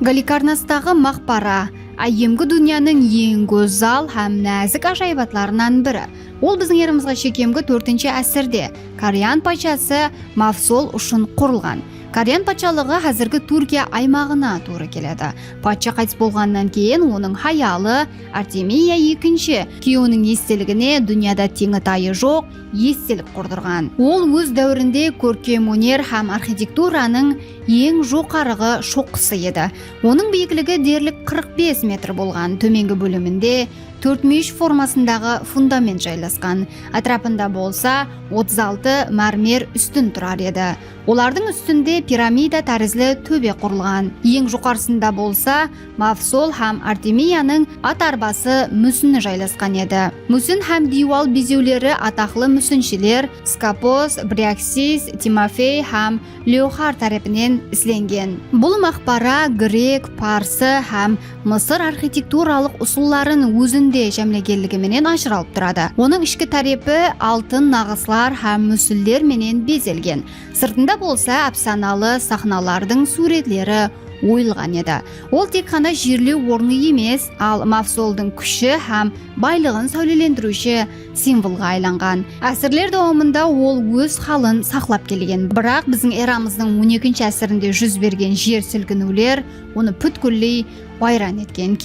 Галикарнастағы мақпара айемгі дүнияның ең көзал һәм нәзік ажайбатларынан бірі. Ол біздің ерімізге шекемгі 4-ші әсірде Карьян патшасы Мавсол үшін құрылған. Карьян патшалығы қазіргі Түркия аймағына туры келеді. Патша қайтыс болғаннан кейін оның хаялы Артемия II күйеуінің естелігіне дүнияда теңі тайы жоқ естелік құрдырған. Ол өз дәуірінде көркемөнер һәм архитектураның ең жоғарғы шоққысы еді. Оның биіктігі дерлік 45 метр болған. Төменгі бөлімінде 4 мүйіш формасындағы фундамент жайласқан. Атрапында болса 36 мәрмер үстін тұрар еді. Олардың үстінде пирамида тәрізлі төбе құрылған. Ең жоғарысында болса Мавсол һәм Артемияның ат арбасы мүсіні жайласқан еді. Мүсін һәм диуал безеулері атақлы мүсіншілер Скапос, Бряксис, Тимофей һәм Леохар тарапынан ісленген. Бұл мақпара грек, парсы һәм мысыр архитектуралық ұсулларын өзінде жәмлегенлігіменен ажыралып тұрады. Оның ішкі тарапы алтын нақыслар һәм мүсілдер менен безелген. Сыртында болса әпсаналы сахналардың суретлері ойылған еді. Ол тек қана жерлеу орны емес, ал Мавсолдың күші һәм байлығын сәулелендіруші символға айланған. Әсірлер дауамында ол өз халын сақлап келген. Бірақ біздің эрамыздың 12-ші әсірінде жүз берген жер сілкінулер оны бүткілдей вайран еткен.